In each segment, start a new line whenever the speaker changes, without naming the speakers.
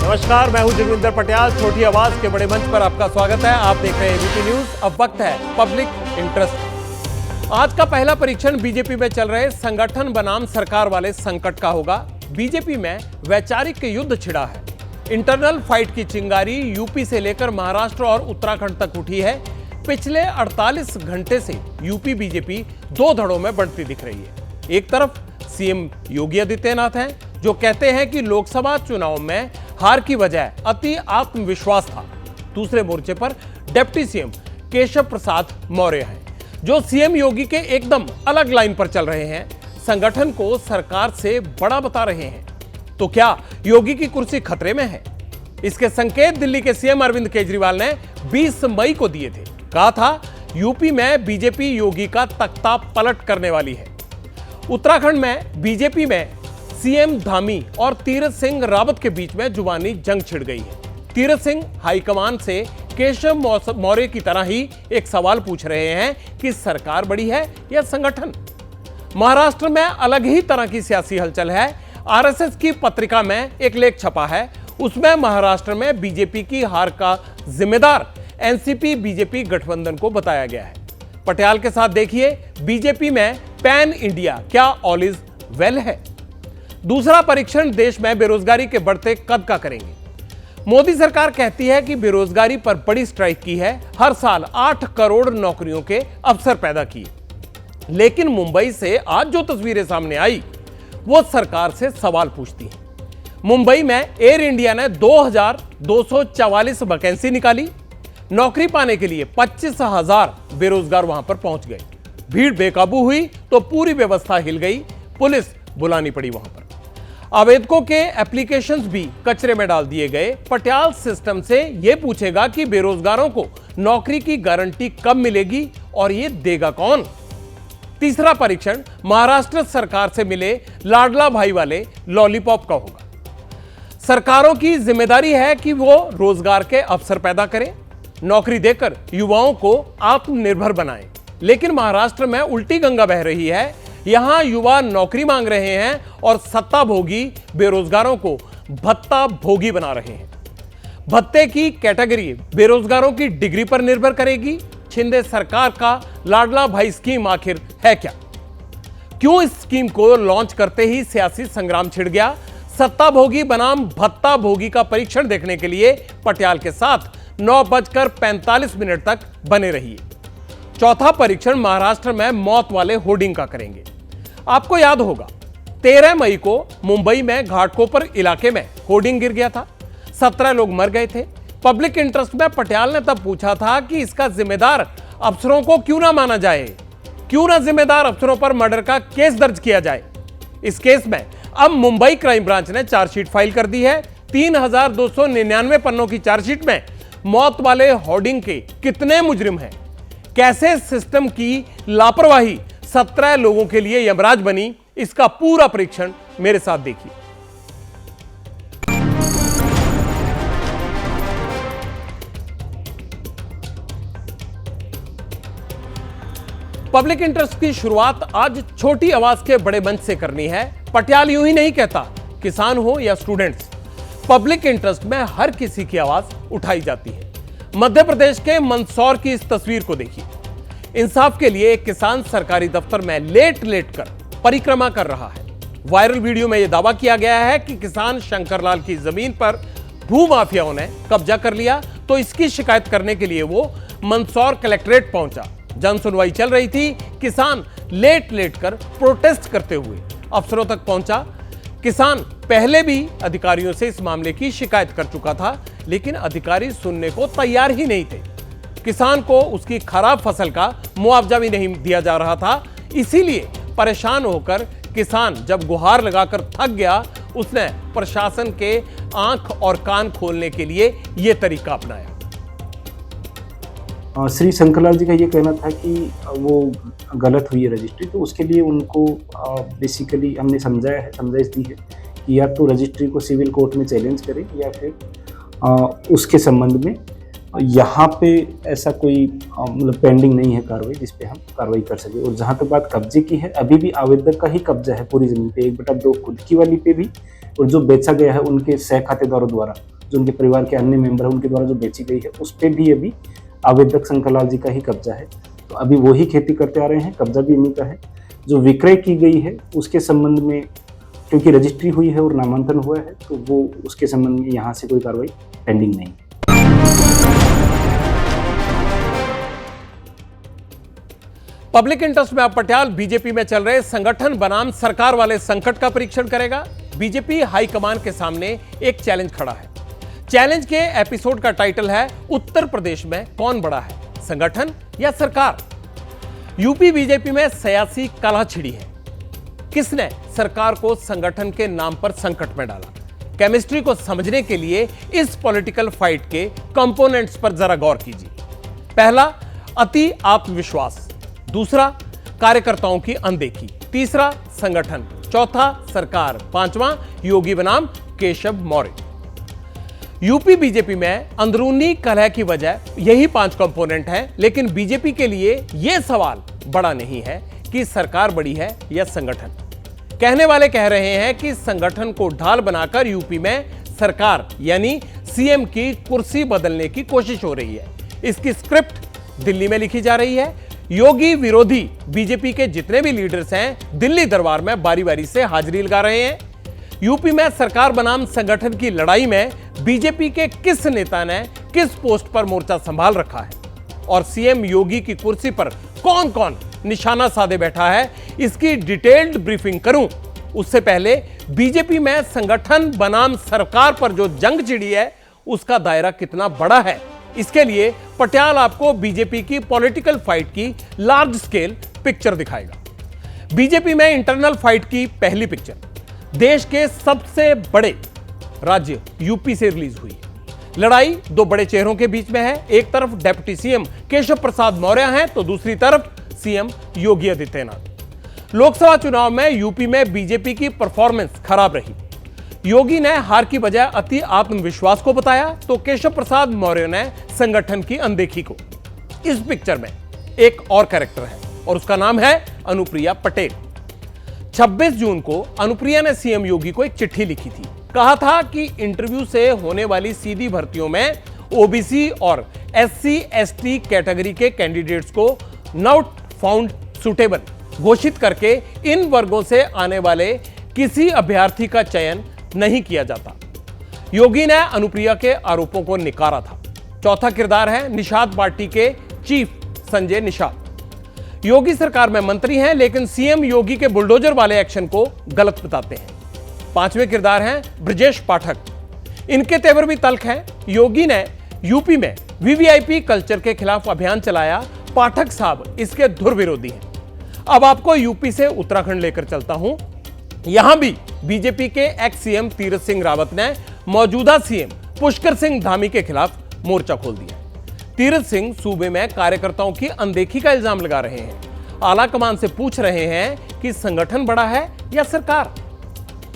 नमस्कार, मैं हूं जगविंदर पटियाल। छोटी आवाज के बड़े मंच पर आपका स्वागत है। आप देख रहे हैं एबीपी न्यूज। अब वक्त है पब्लिक इंटरेस्ट। आज का पहला परीक्षण बीजेपी में चल रहे संगठन बनाम सरकार वाले संकट का होगा। बीजेपी में वैचारिक युद्ध छिड़ा है। इंटरनल फाइट की चिंगारी यूपी से लेकर महाराष्ट्र और उत्तराखंड तक उठी है। पिछले 48 घंटे से यूपी बीजेपी दो धड़ों में बढ़ती दिख रही है। एक तरफ सीएम योगी आदित्यनाथ हैं, जो कहते हैं कि लोकसभा चुनाव में हार की वजह अति आत्मविश्वास था। दूसरे मोर्चे पर डिप्टी सीएम केशव प्रसाद मौर्य हैं, जो सीएम योगी के एकदम अलग लाइन पर चल रहे हैं। संगठन को सरकार से बड़ा बता रहे हैं। तो क्या योगी की कुर्सी खतरे में है? इसके संकेत दिल्ली के सीएम अरविंद केजरीवाल ने 20 मई को दिए थे। कहा था यूपी में बीजेपी योगी का तख्ता पलट करने वाली है। उत्तराखंड में बीजेपी में सीएम धामी और तीरथ सिंह रावत के बीच में जुबानी जंग छिड़ गई है। तीरथ सिंह हाईकमान से केशव मौर्य की तरह ही एक सवाल पूछ रहे हैं कि सरकार बड़ी है या संगठन। महाराष्ट्र में अलग ही तरह की सियासी हलचल है। आरएसएस की पत्रिका में एक लेख छपा है। उसमें महाराष्ट्र में बीजेपी की हार का जिम्मेदार एनसीपी बीजेपी गठबंधन को बताया गया है। पटियाल के साथ देखिए, बीजेपी में पैन इंडिया क्या ऑल इज वेल है? दूसरा परीक्षण देश में बेरोजगारी के बढ़ते कद का करेंगे। मोदी सरकार कहती है कि बेरोजगारी पर बड़ी स्ट्राइक की है, हर साल 8 करोड़ नौकरियों के अवसर पैदा किए। लेकिन मुंबई से आज जो तस्वीरें सामने आई वो सरकार से सवाल पूछती हैं। मुंबई में एयर इंडिया ने 2244 वैकेंसी निकाली। नौकरी पाने के लिए 25,000 बेरोजगार वहां पर पहुंच गए। भीड़ बेकाबू हुई तो पूरी व्यवस्था हिल गई। पुलिस बुलानी पड़ी वहां पर। आवेदकों के एप्लीकेशंस भी कचरे में डाल दिए गए। पटियाल सिस्टम से यह पूछेगा कि बेरोजगारों को नौकरी की गारंटी कब मिलेगी और यह देगा कौन? तीसरा परीक्षण महाराष्ट्र सरकार से मिले लाडला भाई वाले लॉलीपॉप का होगा। सरकारों की जिम्मेदारी है कि वो रोजगार के अवसर पैदा करें, नौकरी देकर युवाओं को आत्मनिर्भर बनाएं। लेकिन महाराष्ट्र में उल्टी गंगा बह रही है। यहां युवा नौकरी मांग रहे हैं और सत्ता भोगी बेरोजगारों को भत्ता भोगी बना रहे हैं। भत्ते की कैटेगरी बेरोजगारों की डिग्री पर निर्भर करेगी। शिंदे सरकार का लाडला भाई स्कीम आखिर है क्या? क्यों इस स्कीम को लॉन्च करते ही सियासी संग्राम छिड़ गया? सत्ता भोगी बनाम भत्ता भोगी का परीक्षण देखने के लिए पटियाल के साथ 9:45 तक बने रहिए। चौथा परीक्षण महाराष्ट्र में मौत वाले होर्डिंग का करेंगे। आपको याद होगा 13 मई को मुंबई में घाटकोपर इलाके में होर्डिंग गिर गया था। 17 लोग मर गए थे। पब्लिक इंटरेस्ट में पटियाल ने तब पूछा था कि इसका जिम्मेदार अफसरों को क्यों ना माना जाए, क्यों ना जिम्मेदार अफसरों पर मर्डर का केस दर्ज किया जाए। इस केस में अब मुंबई क्राइम ब्रांच ने चार्जशीट फाइल कर दी है। 3299 पन्नों की चार्जशीट में मौत वाले होर्डिंग के कितने मुजरिम हैं, कैसे सिस्टम की लापरवाही 17 लोगों के लिए यमराज बनी, इसका पूरा परीक्षण मेरे साथ देखिए। पब्लिक इंटरेस्ट की शुरुआत आज छोटी आवाज के बड़े मंच से करनी है। पटियाल यूं ही नहीं कहता, किसान हो या स्टूडेंट्स, पब्लिक इंटरेस्ट में हर किसी की आवाज उठाई जाती है। मध्य प्रदेश के मंदसौर की इस तस्वीर को देखिए। इंसाफ के लिए एक किसान सरकारी दफ्तर में लेट कर परिक्रमा कर रहा है। वायरल वीडियो में यह दावा किया गया है कि किसान शंकरलाल की जमीन पर भूमाफियाओं ने कब्जा कर लिया, तो इसकी शिकायत करने के लिए वो मंदसौर कलेक्ट्रेट पहुंचा। जन सुनवाई चल रही थी। किसान लेट कर प्रोटेस्ट करते हुए अफसरों तक पहुंचा। किसान पहले भी अधिकारियों से इस मामले की शिकायत कर चुका था, लेकिन अधिकारी सुनने को तैयार ही नहीं थे। किसान को उसकी खराब फसल का मुआवजा भी नहीं दिया जा रहा था। इसीलिए परेशान होकर किसान जब गुहार लगाकर थक गया, उसने प्रशासन के आंख और कान खोलने के लिए यह तरीका अपनाया।
श्री शंकरलाल जी का ये कहना था कि वो गलत हुई है रजिस्ट्री, तो उसके लिए उनको बेसिकली हमने समझाइश दी है कि या तो रजिस्ट्री को सिविल कोर्ट में चैलेंज करें या फिर उसके संबंध में यहाँ पे ऐसा कोई मतलब पेंडिंग नहीं है कार्रवाई जिस पे हम कार्रवाई कर सके। और जहाँ तक बात कब्जे की है, अभी भी आवेदक का ही कब्जा है पूरी जमीन पे, 1/2 खुद की वाली पे भी, और जो बेचा गया है उनके सह खातेदारों द्वारा जो उनके परिवार के अन्य मेंबर हैं उनके द्वारा जो बेची गई है, उस पर भी अभी आवेदक शंकर लाल जी का ही कब्जा है। तो अभी वही खेती करते आ रहे हैं, कब्जा भी इन्हीं का है। जो विक्रय की गई है उसके संबंध में, क्योंकि रजिस्ट्री हुई है और नामांकन हुआ है, तो वो उसके संबंध में यहाँ से कोई कार्रवाई पेंडिंग नहीं है।
पब्लिक इंटरेस्ट में अब पटियाल बीजेपी में चल रहे संगठन बनाम सरकार वाले संकट का परीक्षण करेगा। बीजेपी हाईकमान के सामने एक चैलेंज खड़ा है। चैलेंज के एपिसोड का टाइटल है उत्तर प्रदेश में कौन बड़ा है, संगठन या सरकार। यूपी बीजेपी में सियासी कलह छिड़ी है। किसने सरकार को संगठन के नाम पर संकट में डाला? केमिस्ट्री को समझने के लिए इस पॉलिटिकल फाइट के कंपोनेंट्स पर जरा गौर कीजिए। पहला, अति आत्मविश्वास। दूसरा, कार्यकर्ताओं की अनदेखी। तीसरा, संगठन। चौथा, सरकार। पांचवां, योगी बनाम केशव मौर्य। यूपी बीजेपी में अंदरूनी कलह की वजह यही 5 कंपोनेंट हैं, लेकिन बीजेपी के लिए यह सवाल बड़ा नहीं है कि सरकार बड़ी है या संगठन। कहने वाले कह रहे हैं कि संगठन को ढाल बनाकर यूपी में सरकार यानी सीएम की कुर्सी बदलने की कोशिश हो रही है। इसकी स्क्रिप्ट दिल्ली में लिखी जा रही है। योगी विरोधी बीजेपी के जितने भी लीडर्स हैं दिल्ली दरबार में बारी बारी से हाजिरी लगा रहे हैं। यूपी में सरकार बनाम संगठन की लड़ाई में बीजेपी के किस नेता ने किस पोस्ट पर मोर्चा संभाल रखा है और सीएम योगी की कुर्सी पर कौन कौन निशाना साधे बैठा है, इसकी डिटेल्ड ब्रीफिंग करूं उससे पहले बीजेपी में संगठन बनाम सरकार पर जो जंग छिड़ी है उसका दायरा कितना बड़ा है, इसके लिए पटियाल आपको बीजेपी की पॉलिटिकल फाइट की लार्ज स्केल पिक्चर दिखाएगा। बीजेपी में इंटरनल फाइट की पहली पिक्चर देश के सबसे बड़े राज्य यूपी से रिलीज हुई। लड़ाई 2 बड़े चेहरों के बीच में है। एक तरफ डेप्यूटी सीएम केशव प्रसाद मौर्य हैं तो दूसरी तरफ सीएम योगी आदित्यनाथ। लोकसभा चुनाव में यूपी में बीजेपी की परफॉर्मेंस खराब रही। योगी ने हार की वजह अति आत्मविश्वास को बताया तो केशव प्रसाद मौर्य ने संगठन की अनदेखी को। इस पिक्चर में एक और कैरेक्टर है और उसका नाम है अनुप्रिया पटेल। 26 जून को अनुप्रिया ने सीएम योगी को एक चिट्ठी लिखी थी। कहा था कि इंटरव्यू से होने वाली सीधी भर्तियों में ओबीसी और SC/ST कैटेगरी के कैंडिडेट्स को नॉट फाउंड सुटेबल घोषित करके इन वर्गों से आने वाले किसी अभ्यर्थी का चयन नहीं किया जाता। योगी ने अनुप्रिया के आरोपों को निकारा था। चौथा किरदार है निषाद पार्टी के चीफ संजय निषाद। योगी सरकार में मंत्री हैं लेकिन सीएम योगी के बुलडोजर वाले एक्शन को गलत बताते हैं। 5वें किरदार हैं ब्रजेश पाठक। इनके तेवर भी तल्ख हैं। योगी ने यूपी में वीवीआईपी कल्चर के खिलाफ अभियान चलाया। पाठक साहब इसके धुर विरोधी हैं। अब आपको यूपी से उत्तराखंड लेकर चलता हूं। यहां भी बीजेपी के एक्स सीएम तीरथ सिंह रावत ने मौजूदा सीएम पुष्कर सिंह धामी के खिलाफ मोर्चा खोल दिया। तीरथ सिंह सूबे में कार्यकर्ताओं की अनदेखी का इल्जाम लगा रहे हैं। आला कमान से पूछ रहे हैं कि संगठन बड़ा है या सरकार।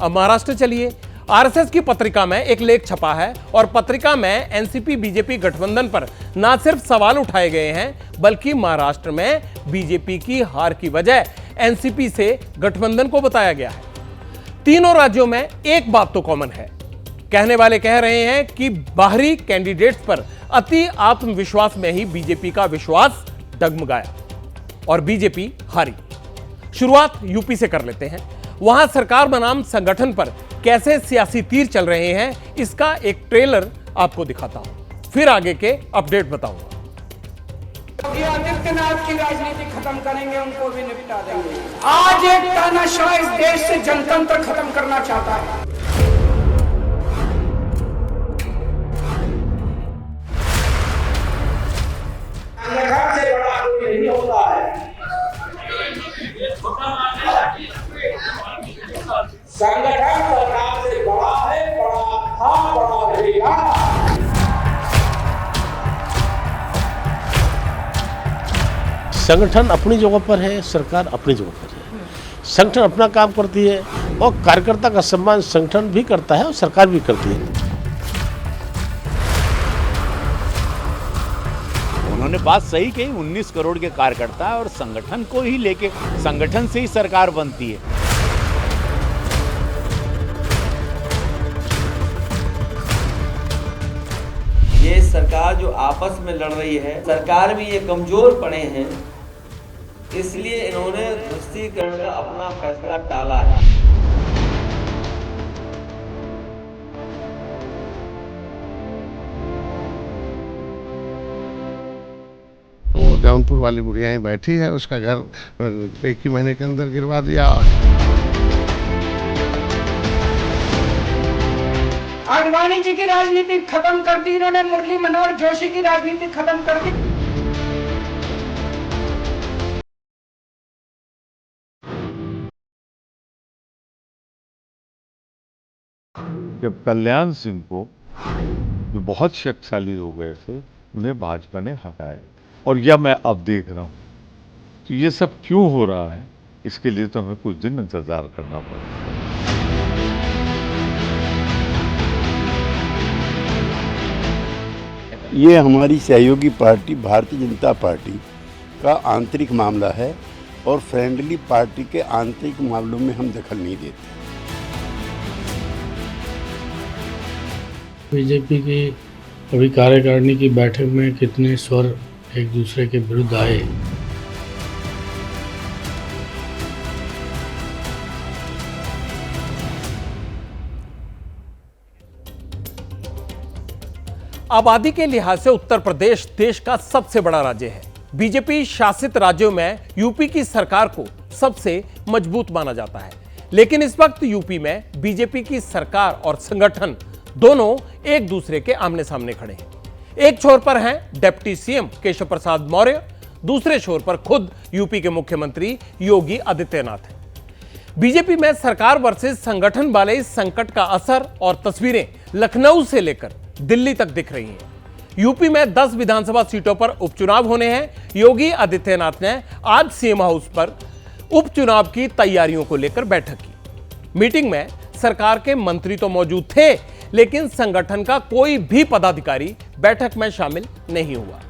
अब महाराष्ट्र चलिए। आरएसएस की पत्रिका में एक लेख छपा है और पत्रिका में एनसीपी बीजेपी गठबंधन पर न सिर्फ सवाल उठाए गए हैं बल्कि महाराष्ट्र में बीजेपी की हार की वजह एनसीपी से गठबंधन को बताया गया है। तीनों राज्यों में एक बात तो कॉमन है। कहने वाले कह रहे हैं कि बाहरी कैंडिडेट्स पर अति आत्मविश्वास में ही बीजेपी का विश्वास डगमगाया और बीजेपी हारी। शुरुआत यूपी से कर लेते हैं। वहां सरकार बनाम संगठन पर कैसे सियासी तीर चल रहे हैं इसका एक ट्रेलर आपको दिखाता हूं, फिर आगे के अपडेट बताऊंगा।
योगी आदित्यनाथ की राजनीति खत्म करेंगे, उनको भी निपटा देंगे। आज एक तानाशाह इस देश से जनतंत्र खत्म करना चाहता है। संगठन से बड़ा कोई नहीं होता है। संगठन सरकार से बड़ा है, बड़ा था, बड़ा रहेगा।
संगठन अपनी जगह पर है, सरकार अपनी जगह पर है। संगठन अपना काम करती है और कार्यकर्ता का सम्मान संगठन भी करता है और सरकार भी करती है।
उन्होंने बात सही कही। 19 करोड़ के कार्यकर्ता और संगठन को ही लेके, संगठन से ही सरकार बनती है।
सरकार जो आपस में लड़ रही है, सरकार भी ये कमजोर पड़े हैं, इसलिए इन्होंने तुष्टीकरण का अपना फैसला टाला है।
जौनपुर वाली बुढ़िया ही बैठी है, उसका घर एक ही महीने के अंदर गिरवा दिया।
आडवाणी जी की राजनीति खत्म कर दी इन्होंने, मुरली मनोहर जोशी की राजनीति खत्म कर दी।
जब कल्याण सिंह को, जो बहुत शक्तिशाली हो गए थे, उन्हें भाजपा ने हटाया, और यह मैं अब देख रहा हूँ कि ये सब क्यों हो रहा है, इसके लिए तो हमें कुछ दिन इंतजार करना पड़ेगा।
ये हमारी सहयोगी पार्टी भारतीय जनता पार्टी का आंतरिक मामला है और फ्रेंडली पार्टी के आंतरिक मामलों में हम दखल नहीं देते।
बीजेपी की अभी कार्यकारिणी की बैठक में कितने स्वर एक दूसरे के विरुद्ध आए।
आबादी के लिहाज से उत्तर प्रदेश देश का सबसे बड़ा राज्य है। बीजेपी शासित राज्यों में यूपी की सरकार को सबसे मजबूत माना जाता है, लेकिन इस वक्त यूपी में बीजेपी की सरकार और संगठन दोनों एक दूसरे के आमने सामने खड़े हैं। एक छोर पर हैं डिप्टी सीएम केशव प्रसाद मौर्य, दूसरे छोर पर खुद यूपी के मुख्यमंत्री योगी आदित्यनाथ हैं। बीजेपी में सरकार वर्सेस संगठन वाले इस संकट का असर और तस्वीरें लखनऊ से लेकर दिल्ली तक दिख रही हैं। यूपी में 10 विधानसभा सीटों पर उपचुनाव होने हैं। योगी आदित्यनाथ ने आज सीएम हाउस पर उपचुनाव की तैयारियों को लेकर बैठक की। मीटिंग में सरकार के मंत्री तो मौजूद थे, लेकिन संगठन का कोई भी पदाधिकारी बैठक में शामिल नहीं हुआ।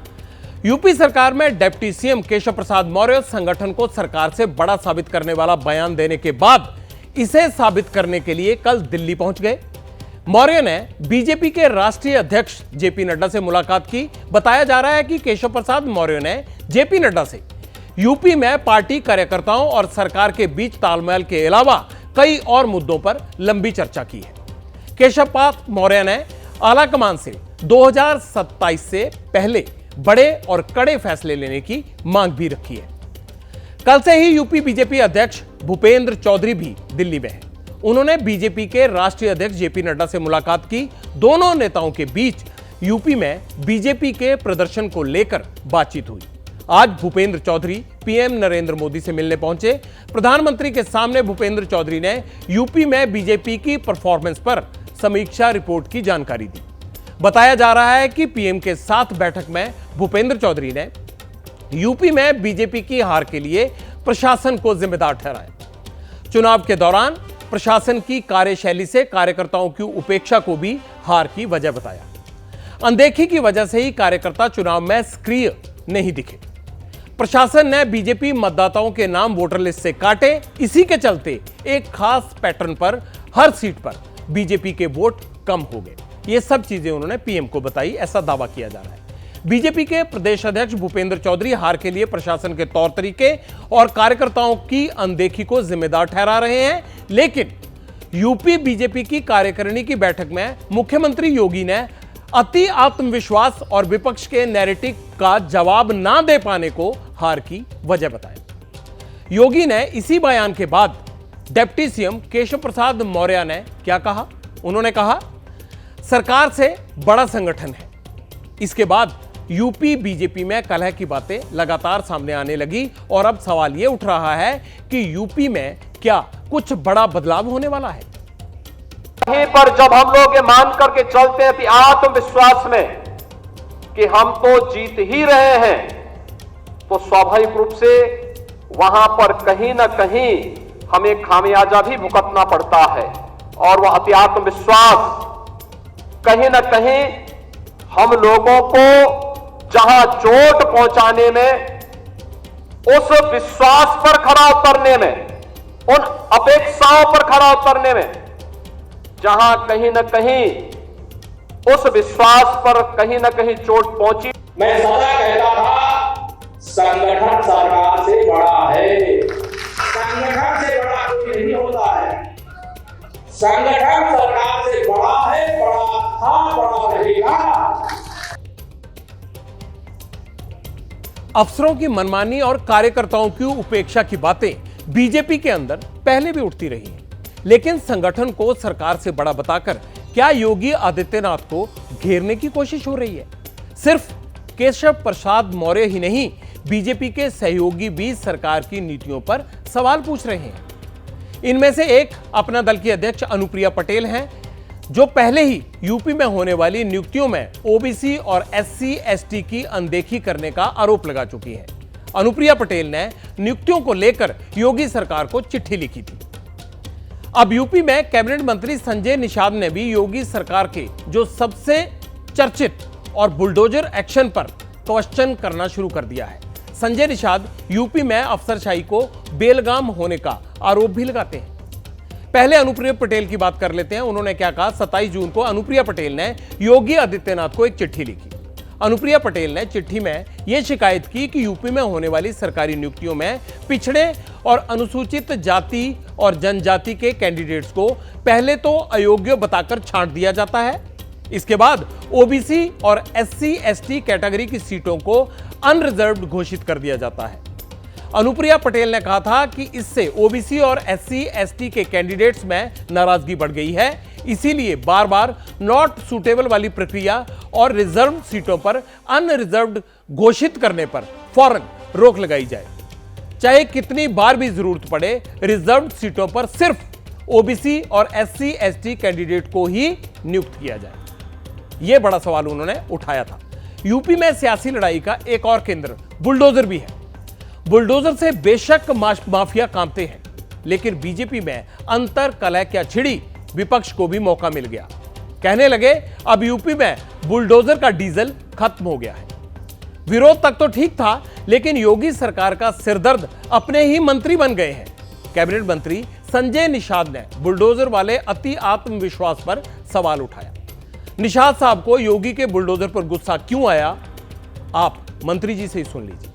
यूपी सरकार में डिप्टी सीएम केशव प्रसाद मौर्य संगठन को सरकार से बड़ा साबित करने वाला बयान देने के बाद इसे साबित करने के लिए कल दिल्ली पहुंच गए। मौर्य ने बीजेपी के राष्ट्रीय अध्यक्ष जेपी नड्डा से मुलाकात की। बताया जा रहा है कि केशव प्रसाद मौर्य ने जेपी नड्डा से यूपी में पार्टी कार्यकर्ताओं और सरकार के बीच तालमेल के अलावा कई और मुद्दों पर लंबी चर्चा की है। केशव प्रसाद मौर्य ने आलाकमान से 2027 से पहले बड़े और कड़े फैसले लेने की मांग भी रखी है। कल से ही यूपी बीजेपी अध्यक्ष भूपेंद्र चौधरी भी दिल्ली में हैं। उन्होंने बीजेपी के राष्ट्रीय अध्यक्ष जेपी नड्डा से मुलाकात की। दोनों नेताओं के बीच यूपी में बीजेपी के प्रदर्शन को लेकर बातचीत हुई। आज भूपेंद्र चौधरी पीएम नरेंद्र मोदी से मिलने पहुंचे। प्रधानमंत्री के सामने भूपेंद्र चौधरी ने यूपी में बीजेपी की परफॉर्मेंस पर समीक्षा रिपोर्ट की जानकारी दी। बताया जा रहा है कि पीएम के साथ बैठक में भूपेंद्र चौधरी ने यूपी में बीजेपी की हार के लिए प्रशासन को जिम्मेदार ठहराया। चुनाव के दौरान प्रशासन की कार्यशैली से कार्यकर्ताओं की उपेक्षा को भी हार की वजह बताया। अनदेखी की वजह से ही कार्यकर्ता चुनाव में सक्रिय नहीं दिखे। प्रशासन ने बीजेपी मतदाताओं के नाम वोटर लिस्ट से काटे। इसी के चलते एक खास पैटर्न पर हर सीट पर बीजेपी के वोट कम हो गए। ये सब चीजें उन्होंने पीएम को बताई, ऐसा दावा किया जा रहा है। बीजेपी के प्रदेश अध्यक्ष भूपेंद्र चौधरी हार के लिए प्रशासन के तौर तरीके और कार्यकर्ताओं की अनदेखी को जिम्मेदार ठहरा रहे हैं, लेकिन यूपी बीजेपी की कार्यकारिणी की बैठक में मुख्यमंत्री योगी ने अति आत्मविश्वास और विपक्ष के नैरेटिव का जवाब ना दे पाने को हार की वजह बताया। योगी ने इसी बयान के बाद डिप्टी सीएम केशव प्रसाद मौर्य ने क्या कहा? उन्होंने कहा, सरकार से बड़ा संगठन है। इसके बाद यूपी बीजेपी में कलह की बातें लगातार सामने आने लगी और अब सवाल यह उठ रहा है कि यूपी में क्या कुछ बड़ा बदलाव होने वाला है।
यहीं पर जब हम लोग ये मान करके चलते हैं आत्मविश्वास में कि हम तो जीत ही रहे हैं, तो स्वाभाविक रूप से वहां पर कहीं ना कहीं हमें खामियाजा भी भुगतना पड़ता है। और वह अति आत्मविश्वास कहीं ना कहीं हम लोगों को जहां चोट पहुंचाने में, उस विश्वास पर खरा उतरने में, उन अपेक्षाओं पर खरा उतरने में, जहां कहीं ना कहीं उस विश्वास पर कहीं न कहीं चोट पहुंची।
मैं सदा कहता था संगठन सरकार से बड़ा है, संगठन से बड़ा कोई नहीं होता है। संगठन सरकार से बड़ा है, बड़ा था, बड़ा रहेगा।
अफसरों की मनमानी और कार्यकर्ताओं की उपेक्षा की बातें बीजेपी के अंदर पहले भी उठती रही हैं, लेकिन संगठन को सरकार से बड़ा बताकर क्या योगी आदित्यनाथ को घेरने की कोशिश हो रही है? सिर्फ केशव प्रसाद मौर्य ही नहीं, बीजेपी के सहयोगी भी सरकार की नीतियों पर सवाल पूछ रहे हैं। इनमें से एक अपना दल की अध्यक्ष अनुप्रिया पटेल हैं, जो पहले ही यूपी में होने वाली नियुक्तियों में ओबीसी और एससी एसटी की अनदेखी करने का आरोप लगा चुकी हैं। अनुप्रिया पटेल ने नियुक्तियों को लेकर योगी सरकार को चिट्ठी लिखी थी। अब यूपी में कैबिनेट मंत्री संजय निषाद ने भी योगी सरकार के जो सबसे चर्चित और बुलडोजर एक्शन पर क्वेश्चन करना शुरू कर दिया है। संजय निषाद यूपी में अफसरशाही को बेलगाम होने का आरोप भी लगाते हैं। पहले अनुप्रिया पटेल की बात कर लेते हैं। उन्होंने क्या कहा? 27 जून को अनुप्रिया पटेल ने योगी आदित्यनाथ को एक चिट्ठी लिखी। अनुप्रिया पटेल ने चिट्ठी में यह शिकायत की कि यूपी में होने वाली सरकारी नियुक्तियों में पिछड़े और अनुसूचित जाति और जनजाति के कैंडिडेट्स को पहले तो अयोग्य बताकर छांट दिया जाता है, इसके बाद ओबीसी और एससी एसटी कैटेगरी की सीटों को अनरिजर्व्ड घोषित कर दिया जाता है। अनुप्रिया पटेल ने कहा था कि इससे ओबीसी और एससी एसटी के कैंडिडेट्स में नाराजगी बढ़ गई है, इसीलिए बार बार नॉट सूटेबल वाली प्रक्रिया और रिजर्व सीटों पर अनरिजर्व्ड घोषित करने पर फौरन रोक लगाई जाए। चाहे कितनी बार भी जरूरत पड़े, रिजर्व सीटों पर सिर्फ ओबीसी और एससी एसटी कैंडिडेट को ही नियुक्त किया जाए। यह बड़ा सवाल उन्होंने उठाया था। यूपी में सियासी लड़ाई का एक और केंद्र बुलडोजर भी है। बुलडोजर से बेशक माफिया कांपते हैं, लेकिन बीजेपी में अंतर कलह क्या छिड़ी, विपक्ष को भी मौका मिल गया। कहने लगे अब यूपी में बुलडोजर का डीजल खत्म हो गया है। विरोध तक तो ठीक था, लेकिन योगी सरकार का सिरदर्द अपने ही मंत्री बन गए हैं। कैबिनेट मंत्री संजय निषाद ने बुलडोजर वाले अति आत्मविश्वास पर सवाल उठाया। निषाद साहब को योगी के बुलडोजर पर गुस्सा क्यों आया, आप मंत्री जी से ही सुन लीजिए।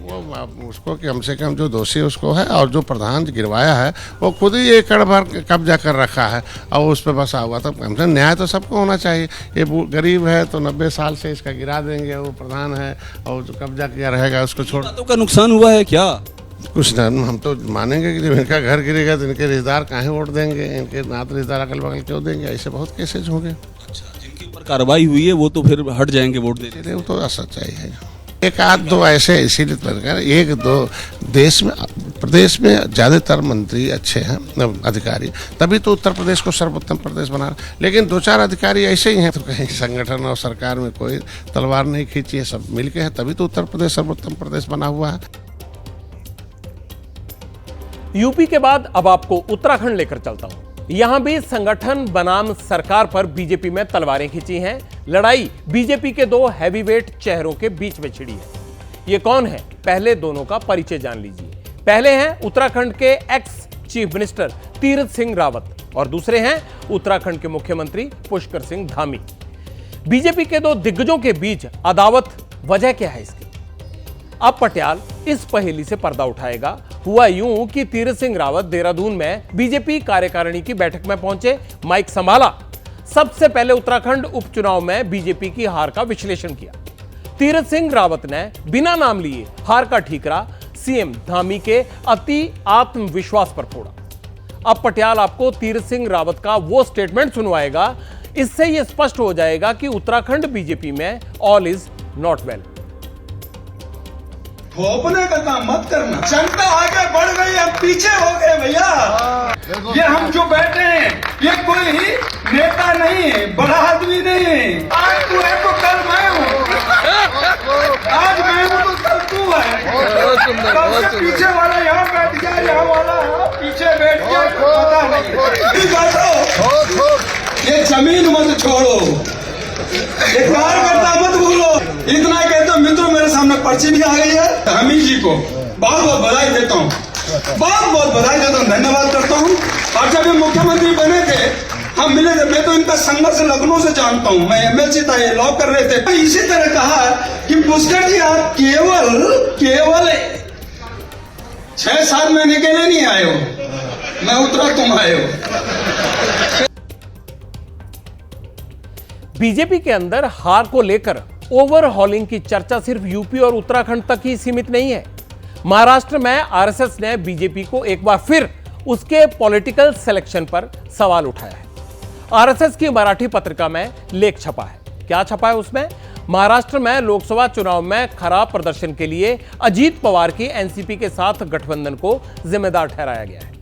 वो उसको कम से कम जो दोषी उसको है, और जो प्रधान गिरवाया है वो खुद ही एकड़ भर कब्जा कर रखा है और उस पर बसा हुआ। तो कम से न्याय तो सबको होना चाहिए। ये गरीब है तो 90 साल से इसका गिरा देंगे, वो प्रधान है और जो कब्जा किया रहेगा उसको छोड़।
तो का नुकसान हुआ है क्या?
कुछ ना, हम तो मानेंगे कि जब इनका घर गिरेगा तो इनके रिश्तेदार काहे वोट देंगे, इनके नात रिश्तेदार अगल बगल क्यों देंगे? ऐसे बहुत केसेज होंगे।
अच्छा, जिनके ऊपर कार्रवाई हुई है वो तो फिर हट जाएंगे वोट देने।
वो तो सच्चाई है। एक आध दो ऐसे इसीलिए एक दो देश में प्रदेश में ज़्यादातर मंत्री अच्छे हैं, अधिकारी, तभी तो उत्तर प्रदेश को सर्वोत्तम प्रदेश बना। लेकिन 2-4 अधिकारी ऐसे ही हैं, तो कहीं संगठन और सरकार में कोई तलवार नहीं खींची है, सब मिलके है, तभी तो उत्तर प्रदेश सर्वोत्तम प्रदेश बना हुआ है।
यूपी के बाद अब आपको उत्तराखंड लेकर चलता हूं। यहां भी संगठन बनाम सरकार पर बीजेपी में तलवारें खींची हैं। लड़ाई बीजेपी के दो हैवीवेट चेहरों के बीच में छिड़ी है। ये कौन है? पहले दोनों का परिचय जान लीजिए। पहले हैं उत्तराखंड के ex chief minister Tirath Singh Rawat और दूसरे हैं उत्तराखंड के मुख्यमंत्री पुष्कर सिंह धामी। बीजेपी के दो दिग्गजों के बीच अदावत, वजह क्या है इसकी? अब पटियाल इस पहेली से पर्दा उठाएगा। हुआ यूं कि तीरथ सिंह रावत देहरादून में बीजेपी कार्यकारिणी की बैठक में पहुंचे, माइक संभाला, सबसे पहले उत्तराखंड उपचुनाव में बीजेपी की हार का विश्लेषण किया। तीरथ सिंह रावत ने बिना नाम लिए हार का ठीकरा सीएम धामी के अति आत्मविश्वास पर फोड़ा। अब पटियाल आपको तीरथ सिंह रावत का वो स्टेटमेंट सुनवाएगा, इससे यह स्पष्ट हो जाएगा कि उत्तराखंड बीजेपी में ऑल इज नॉट वेल।
थोपने का काम मत करना। जनता आगे बढ़ गई, हम पीछे हो गए भैया। ये हम जो बैठे हैं ये कोई ही नेता नहीं है, बड़ा आदमी नहीं है। आज तू है तो कल मैं हूँ, आज मैं हूँ तो कल तू है। कल से पीछे वाला यहाँ बैठ गया, यहाँ वाला पीछे बैठ गया, पता नहीं। ये जमीन मत छोड़ो, एक कार्यकर्ता मत भूलो। इतना कहते हो मित्रों, मेरे सामने पर्ची भी आ गई है। हमीद जी को बहुत बहुत बधाई देता हूँ, बहुत बहुत बधाई देता हूँ, धन्यवाद करता हूँ। और जब ये मुख्यमंत्री बने थे हाँ मिले थे, मैं तो इनका संघर्ष लखनऊ से जानता हूँ, मैं एमएलसी था, ये लॉ कर रहे थे। इसी तरह कहा कि पुष्कर जी आप केवल 6-7 महीने के लिए नहीं आए हो, मैं उतरा तुम आए हो।
बीजेपी के अंदर हार को लेकर ओवरहॉलिंग की चर्चा सिर्फ यूपी और उत्तराखंड तक ही सीमित नहीं है। महाराष्ट्र में आरएसएस ने बीजेपी को एक बार फिर उसके पॉलिटिकल सिलेक्शन पर सवाल उठाया है। आरएसएस की मराठी पत्रिका में लेख छपा है। क्या छपा है उसमें? महाराष्ट्र में लोकसभा चुनाव में खराब प्रदर्शन के लिए अजीत पवार की एनसीपी के साथ गठबंधन को जिम्मेदार ठहराया गया है।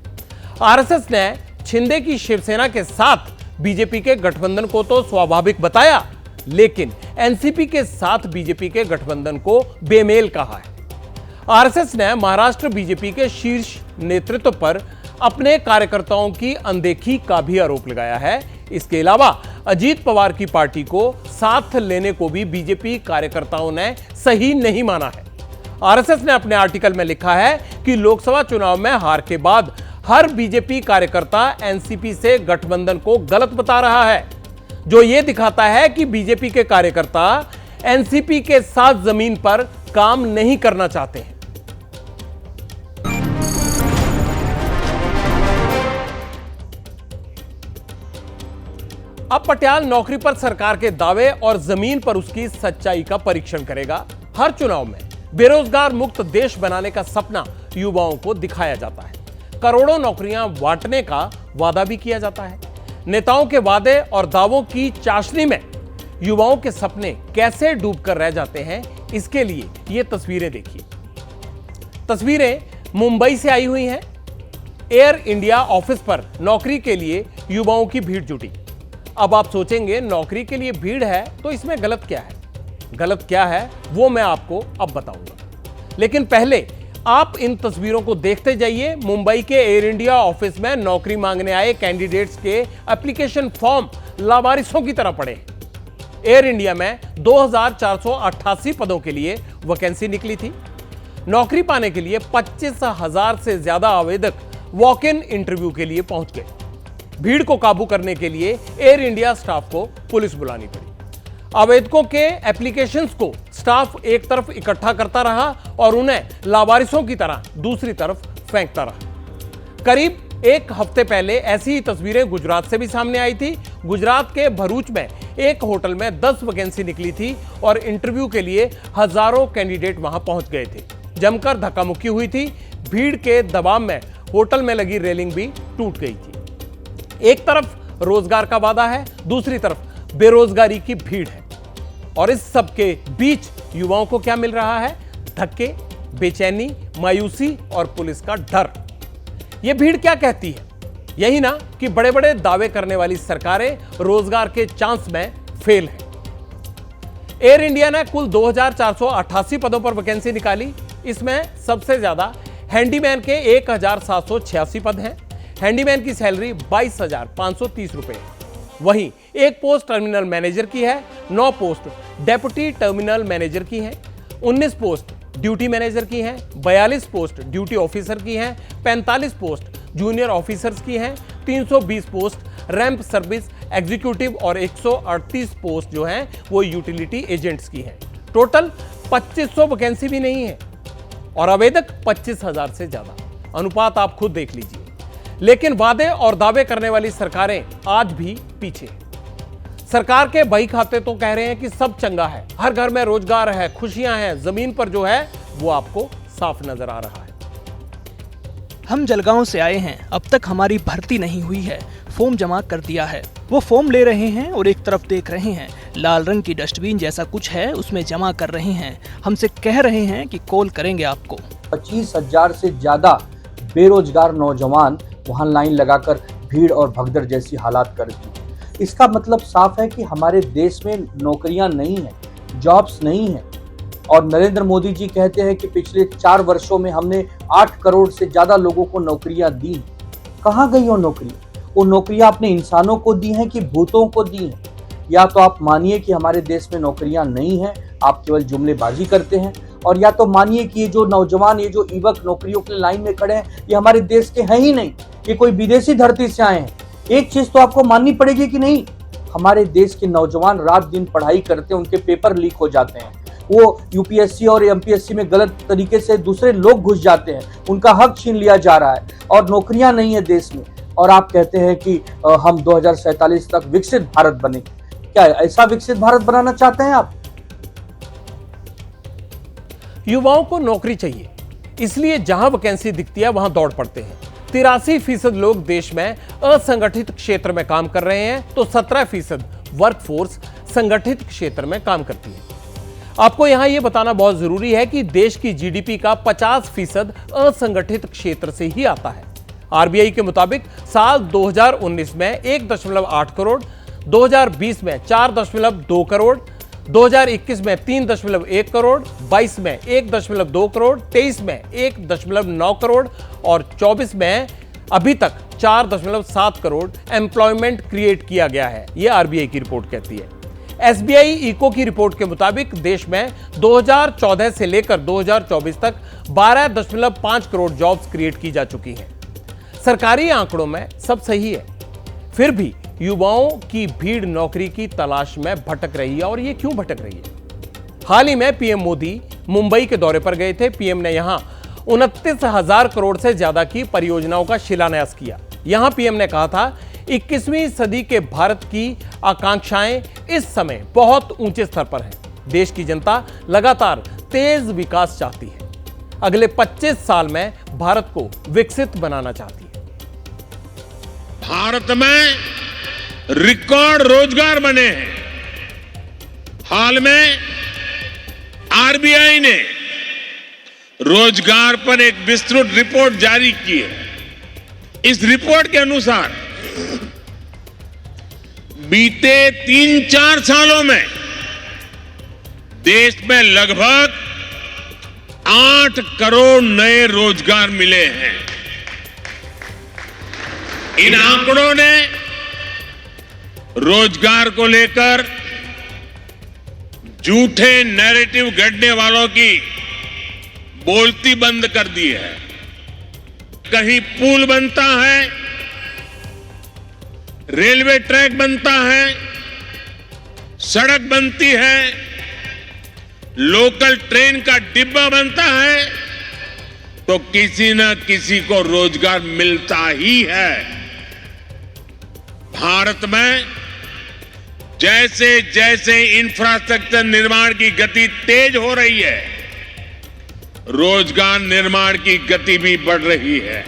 आरएसएस ने शिंदे की शिवसेना के साथ बीजेपी के गठबंधन को तो स्वाभाविक बताया, लेकिन एनसीपी के साथ बीजेपी के गठबंधन को बेमेल कहा है। आरएसएस ने महाराष्ट्र बीजेपी के शीर्ष नेतृत्व पर अपने कार्यकर्ताओं की अनदेखी का भी आरोप लगाया है। इसके अलावा अजीत पवार की पार्टी को साथ लेने को भी बीजेपी कार्यकर्ताओं ने सही नहीं माना है। आरएसएस ने अपने आर्टिकल में लिखा है कि लोकसभा चुनाव में हार के बाद हर बीजेपी कार्यकर्ता एनसीपी से गठबंधन को गलत बता रहा है, जो यह दिखाता है कि बीजेपी के कार्यकर्ता एनसीपी के साथ जमीन पर काम नहीं करना चाहते हैं। अब पटियाल नौकरी पर सरकार के दावे और जमीन पर उसकी सच्चाई का परीक्षण करेगा। हर चुनाव में बेरोजगार मुक्त देश बनाने का सपना युवाओं को दिखाया जाता है। करोड़ों नौकरियां बांटने का वादा भी किया जाता है। नेताओं के वादे और दावों की चाशनी में युवाओं के सपने कैसे डूबकर रह जाते हैं, इसके लिए ये तस्वीरें देखिए। तस्वीरें मुंबई से आई हुई हैं। एयर इंडिया ऑफिस पर नौकरी के लिए युवाओं की भीड़ जुटी। अब आप सोचेंगे नौकरी के लिए भीड़ है तो इसमें गलत क्या है? गलत क्या है वो मैं आपको अब बताऊंगा, लेकिन पहले आप इन तस्वीरों को देखते जाइए। मुंबई के एयर इंडिया ऑफिस में नौकरी मांगने आए कैंडिडेट्स के एप्लीकेशन फॉर्म लावारिसों की तरह पड़े। एयर इंडिया में 2488 पदों के लिए वैकेंसी निकली थी। नौकरी पाने के लिए 25,000 से ज्यादा आवेदक वॉक इन इंटरव्यू के लिए पहुंच गए। भीड़ को काबू करने के लिए एयर इंडिया स्टाफ को पुलिस बुलानी पड़ी। आवेदकों के एप्लीकेशंस को स्टाफ एक तरफ इकट्ठा करता रहा और उन्हें लावारिसों की तरह दूसरी तरफ फेंकता रहा। करीब एक हफ्ते पहले ऐसी ही तस्वीरें गुजरात से भी सामने आई थी। गुजरात के भरूच में एक होटल में 10 वैकेंसी निकली थी और इंटरव्यू के लिए हजारों कैंडिडेट वहां पहुंच गए थे। जमकर धक्का मुक्की हुई थी। भीड़ के दबाव में होटल में लगी रेलिंग भी टूट गई थी। एक तरफ रोजगार का वादा है, दूसरी तरफ बेरोजगारी की भीड़ है, और इस सब के बीच युवाओं को क्या मिल रहा है? धक्के, बेचैनी, मायूसी और पुलिस का डर। यह भीड़ क्या कहती है? यही ना कि बड़े बड़े दावे करने वाली सरकारें रोजगार के चांस में फेल हैं। एयर इंडिया ने कुल 2488 पदों पर वैकेंसी निकाली। इसमें सबसे ज्यादा हैंडीमैन के 1786 पद हैं। हैंडीमैन की सैलरी 22,530 रुपए है। वहीं एक पोस्ट टर्मिनल मैनेजर की है, 9 पोस्ट डेप्यूटी टर्मिनल मैनेजर की हैं, 19 पोस्ट ड्यूटी मैनेजर की हैं, 42 पोस्ट ड्यूटी ऑफिसर की हैं, 45 पोस्ट जूनियर ऑफिसर्स की हैं, 320 पोस्ट रैंप सर्विस एग्जीक्यूटिव और 138 पोस्ट जो हैं वो यूटिलिटी एजेंट्स की हैं। टोटल 2500 वैकेंसी भी नहीं है और आवेदक 25,000 से ज्यादा। अनुपात आप खुद देख लीजिए। लेकिन वादे और दावे करने वाली सरकारें आज भी पीछे। सरकार के बही खाते तो कह रहे हैं कि सब चंगा है, हर घर में रोजगार है, खुशियां हैं, जमीन पर जो है वो आपको साफ नजर आ रहा है।
हम जलगांव से आए हैं, अब तक हमारी भर्ती नहीं हुई है, फॉर्म जमा कर दिया है। वो फॉर्म ले रहे हैं और एक तरफ देख रहे हैं, लाल रंग की डस्टबिन जैसा कुछ है उसमें जमा कर रहे हैं। हमसे कह रहे हैं कि कॉल करेंगे आपको।
25,000 से ज्यादा बेरोजगार नौजवान वहां लाइन लगाकर भीड़ और भगदड़ जैसी हालात कर दी। इसका मतलब साफ है कि हमारे देश में नौकरियां नहीं है, जॉब्स नहीं है। और नरेंद्र मोदी जी कहते हैं कि पिछले 4 वर्षों में हमने 8 करोड़ से ज्यादा लोगों को नौकरियां दी। कहाँ गई वो नौकरियां? वो नौकरियां आपने इंसानों को दी हैं कि भूतों को दी हैं? या तो आप मानिए कि हमारे देश में नौकरियां नहीं हैं, आप केवल जुमलेबाजी करते हैं, और या तो मानिए कि ये जो नौजवान, ये जो युवक नौकरियों के लाइन में खड़े हैं, ये हमारे देश के हैं ही नहीं, ये कोई विदेशी धरती से आए हैं। एक चीज तो आपको माननी पड़ेगी कि नहीं, हमारे देश के नौजवान रात दिन पढ़ाई करते हैं, उनके पेपर लीक हो जाते हैं, वो यूपीएससी और एमपीएससी में गलत तरीके से दूसरे लोग घुस जाते हैं, उनका हक छीन लिया जा रहा है और नौकरियां नहीं है देश में। और आप कहते हैं कि हम 2047 तक विकसित भारत बने। क्या ऐसा विकसित भारत बनाना चाहते हैं आप?
युवाओं को नौकरी चाहिए, इसलिए जहां वैकेंसी दिखती है वहां दौड़ पड़ते हैं। 83% लोग देश में असंगठित क्षेत्र में काम कर रहे हैं, तो 17% वर्कफोर्स संगठित क्षेत्र में काम करती है। आपको यहां यह बताना बहुत जरूरी है कि देश की जीडीपी का 50% असंगठित क्षेत्र से ही आता है। आरबीआई के मुताबिक साल 2019 में 1.8 करोड़, 2020 में 4.2 करोड़, 2021 में 3.1 करोड़, 22 में 1.2 करोड़, 23 में 1.9 करोड़ और 24 में अभी तक 4.7 करोड़ एम्प्लॉयमेंट क्रिएट किया गया है, यह आरबीआई की रिपोर्ट कहती है। एसबीआई इको की रिपोर्ट के मुताबिक देश में 2014 से लेकर 2024 तक 12.5 करोड़ जॉब्स क्रिएट की जा चुकी हैं। सरकारी आंकड़ों में सब सही है, फिर भी युवाओं की भीड़ नौकरी की तलाश में भटक रही है। और ये क्यों भटक रही है? हाल ही में पीएम मोदी मुंबई के दौरे पर गए थे। पीएम ने यहां 29,000 करोड़ से ज्यादा की परियोजनाओं का शिलान्यास किया। यहां पीएम ने कहा था 21वीं सदी के भारत की आकांक्षाएं इस समय बहुत ऊंचे स्तर पर हैं। देश की जनता लगातार तेज विकास चाहती है, अगले 25 साल में भारत को विकसित बनाना चाहती है।
भारत में रिकॉर्ड रोजगार बने हैं। हाल में आरबीआई ने रोजगार पर एक विस्तृत रिपोर्ट जारी की है। इस रिपोर्ट के अनुसार बीते 3-4 सालों में देश में लगभग 8 करोड़ नए रोजगार मिले हैं। इन आंकड़ों ने रोजगार को लेकर झूठे नैरेटिव गढ़ने वालों की बोलती बंद कर दी है। कहीं पुल बनता है, रेलवे ट्रैक बनता है, सड़क बनती है, लोकल ट्रेन का डिब्बा बनता है, तो किसी न किसी को रोजगार मिलता ही है। भारत में जैसे जैसे इंफ्रास्ट्रक्चर निर्माण की गति तेज हो रही है, रोजगार निर्माण की गति भी बढ़ रही है।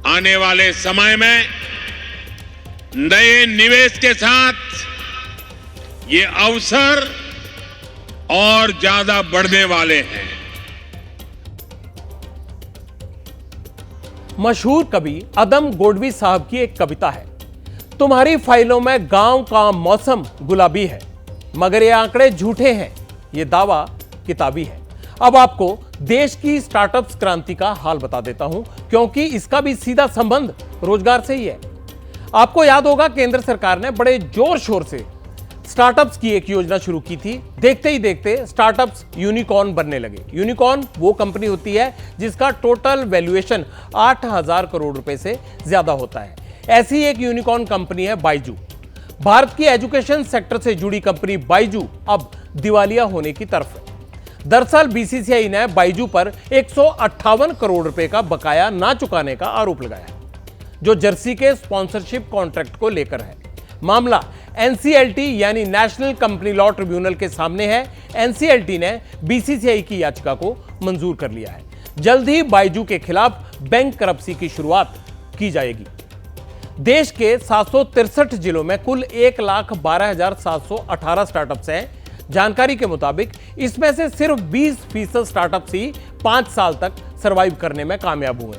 आने वाले समय में नए निवेश के साथ ये अवसर और ज्यादा बढ़ने वाले हैं।
मशहूर कवि अदम गोडवी साहब की एक कविता है, तुम्हारी फाइलों में गांव का मौसम गुलाबी है, मगर ये आंकड़े झूठे हैं, ये दावा किताबी है। अब आपको देश की स्टार्टअप्स क्रांति का हाल बता देता हूं, क्योंकि इसका भी सीधा संबंध रोजगार से ही है। आपको याद होगा केंद्र सरकार ने बड़े जोर शोर से स्टार्टअप्स की एक योजना शुरू की थी। देखते ही देखते स्टार्टअप्स यूनिकॉर्न बनने लगे। यूनिकॉर्न वो कंपनी होती है जिसका टोटल वैल्यूएशन 8,000 करोड़ रुपए से ज्यादा होता है। ऐसी एक यूनिकॉर्न कंपनी है बायजू। भारत की एजुकेशन सेक्टर से जुड़ी कंपनी बायजू अब दिवालिया होने की तरफ है। दरअसल बीसीसीआई ने बायजू पर 158 करोड़ रुपए का बकाया ना चुकाने का आरोप लगाया, जो जर्सी के स्पॉन्सरशिप कॉन्ट्रैक्ट को लेकर है। मामला एनसीएलटी यानी नेशनल कंपनी लॉ ट्रिब्यूनल के सामने है। एनसीएलटी ने बीसीसीआई की याचिका को मंजूर कर लिया है। जल्द ही बायजू के खिलाफ बैंक करप्सी की शुरुआत की जाएगी। देश के 763 जिलों में कुल 1,12,718 स्टार्टअप्स हैं। जानकारी के मुताबिक इसमें से सिर्फ 20% स्टार्टअप्स ही 5 साल तक सरवाइव करने में कामयाब हुए।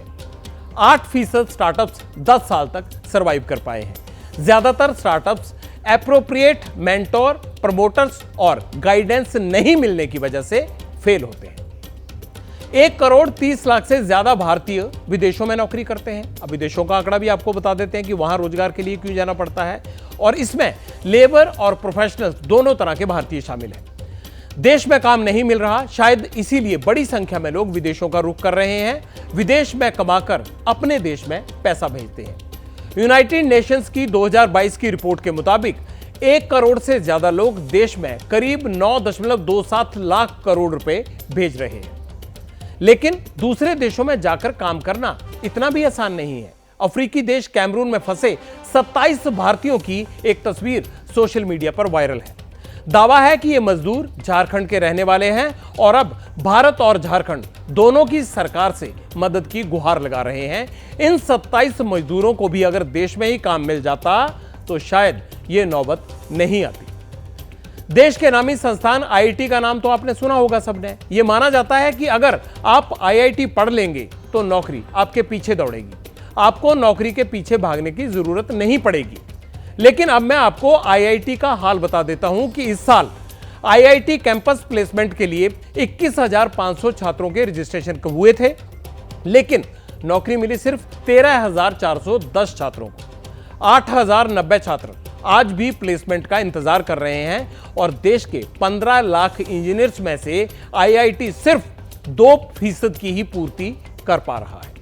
8% स्टार्टअप्स 10 साल तक सरवाइव कर पाए हैं। ज्यादातर स्टार्टअप्स एप्रोप्रिएट मेंटोर, प्रमोटर्स और गाइडेंस नहीं मिलने की वजह से फेल होते हैं। 1,30,00,000 से ज्यादा भारतीय विदेशों में नौकरी करते हैं। अब विदेशों का आंकड़ा भी आपको बता देते हैं कि वहां रोजगार के लिए क्यों जाना पड़ता है, और इसमें लेबर और प्रोफेशनल्स दोनों तरह के भारतीय शामिल हैं। देश में काम नहीं मिल रहा, शायद इसीलिए बड़ी संख्या में लोग विदेशों का रुख कर रहे हैं। विदेश में कमाकर अपने देश में पैसा भेजते हैं। यूनाइटेड नेशंस की 2022 की रिपोर्ट के मुताबिक 1 करोड़ से ज्यादा लोग देश में करीब 9.27 लाख करोड़ रुपए भेज रहे हैं। लेकिन दूसरे देशों में जाकर काम करना इतना भी आसान नहीं है। अफ्रीकी देश कैमरून में फंसे 27 भारतीयों की एक तस्वीर सोशल मीडिया पर वायरल है। दावा है कि ये मजदूर झारखंड के रहने वाले हैं और अब भारत और झारखंड दोनों की सरकार से मदद की गुहार लगा रहे हैं। इन 27 मजदूरों को भी अगर देश में ही काम मिल जाता तो शायद ये नौबत नहीं आती। देश के नामी संस्थान आईआईटी का नाम तो आपने सुना होगा सबने। ये माना जाता है कि अगर आप आईआईटी पढ़ लेंगे तो नौकरी आपके पीछे दौड़ेगी, आपको नौकरी के पीछे भागने की जरूरत नहीं पड़ेगी। लेकिन अब मैं आपको आईआईटी का हाल बता देता हूं कि इस साल आईआईटी कैंपस प्लेसमेंट के लिए 21,500 छात्रों के रजिस्ट्रेशन हुए थे, लेकिन नौकरी मिली सिर्फ 13,410 छात्रों को। 8,090 छात्र आज भी प्लेसमेंट का इंतजार कर रहे हैं और देश के 15 लाख इंजीनियर्स में से आईआईटी सिर्फ 2% की ही पूर्ति कर पा रहा है।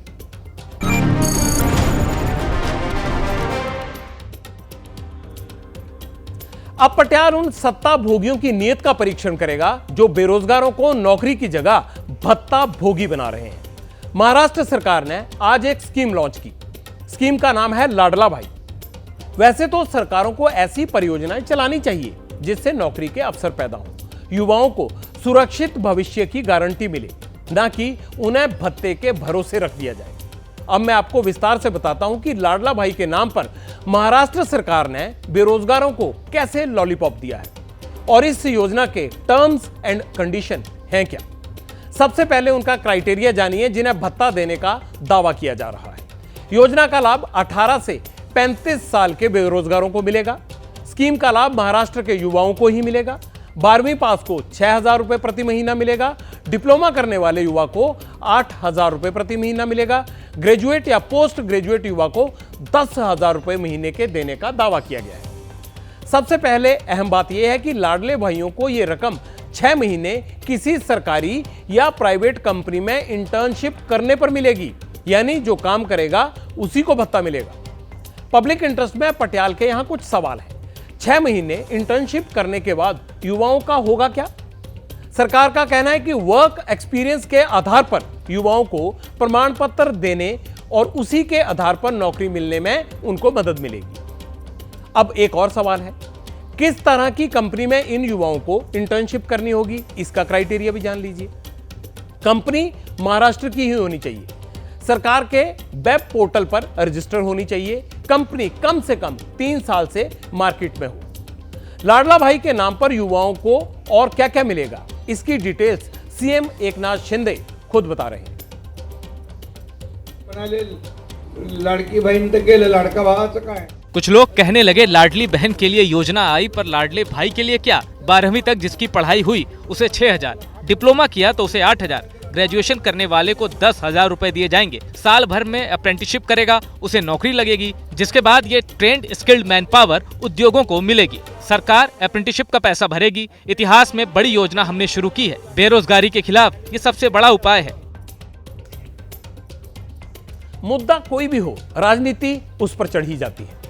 अब पटियाल उन सत्ता भोगियों की नीयत का परीक्षण करेगा जो बेरोजगारों को नौकरी की जगह भत्ता भोगी बना रहे हैं। महाराष्ट्र सरकार ने आज एक स्कीम लॉन्च की। स्कीम का नाम है लाडला भाई। वैसे तो सरकारों को ऐसी परियोजनाएं चलानी चाहिए जिससे नौकरी के अवसर पैदा हों, युवाओं को सुरक्षित भविष्य की गारंटी मिले, ना कि उन्हें भत्ते के भरोसे रख दिया जाए। अब मैं आपको विस्तार से बताता हूं कि लाडला भाई के नाम पर महाराष्ट्र सरकार ने बेरोजगारों को कैसे लॉलीपॉप दिया है और इस योजना के टर्म्स एंड कंडीशन हैं क्या। सबसे पहले उनका क्राइटेरिया जानिए जिन्हें भत्ता देने का दावा किया जा रहा है। योजना का लाभ 18 से 35 साल के बेरोजगारों को मिलेगा। स्कीम का लाभ महाराष्ट्र के युवाओं को ही मिलेगा। 12वीं पास को 6,000 रुपए प्रति महीना मिलेगा। डिप्लोमा करने वाले युवा को 8,000 रुपए प्रति महीना मिलेगा। ग्रेजुएट या पोस्ट ग्रेजुएट युवा को 10,000 रुपए महीने के देने का दावा किया गया है। सबसे पहले अहम बात यह है कि लाडले भाइयों को यह रकम 6 महीने किसी सरकारी या प्राइवेट कंपनी में इंटर्नशिप करने पर मिलेगी, यानी जो काम करेगा उसी को भत्ता मिलेगा। पब्लिक इंटरेस्ट में पटियाल के यहां कुछ सवाल है। 6 महीने इंटर्नशिप करने के बाद युवाओं का होगा क्या? सरकार का कहना है कि वर्क एक्सपीरियंस के आधार पर युवाओं को प्रमाण पत्र देने और उसी के आधार पर नौकरी मिलने में उनको मदद मिलेगी। अब एक और सवाल है, किस तरह की कंपनी में इन युवाओं को इंटर्नशिप करनी होगी, इसका क्राइटेरिया भी जान लीजिए। कंपनी महाराष्ट्र की ही होनी चाहिए। सरकार के वेब पोर्टल पर रजिस्टर होनी चाहिए। कंपनी कम से कम 3 साल से मार्केट में हो। लाडला भाई के नाम पर युवाओं को और क्या क्या मिलेगा, इसकी डिटेल्स सीएम एकनाथ शिंदे खुद बता रहे हैं।
लड़की बहन तक के लड़का भाव काय।
कुछ लोग कहने लगे लाडली बहन के लिए योजना आई, पर लाडले भाई के लिए क्या? 12वीं तक जिसकी पढ़ाई हुई उसे 6,000, डिप्लोमा किया तो उसे 8,000, ग्रेजुएशन करने वाले को 10,000 रुपए दिए जाएंगे। साल भर में अप्रेंटिसशिप करेगा, उसे नौकरी लगेगी, जिसके बाद ये ट्रेंड स्किल्ड मैन पावर उद्योगों को मिलेगी। सरकार अप्रेंटिसशिप का पैसा भरेगी। इतिहास में बड़ी योजना हमने शुरू की है। बेरोजगारी के खिलाफ ये सबसे बड़ा उपाय है।
मुद्दा कोई भी हो, राजनीति उस पर चढ़ी जाती है।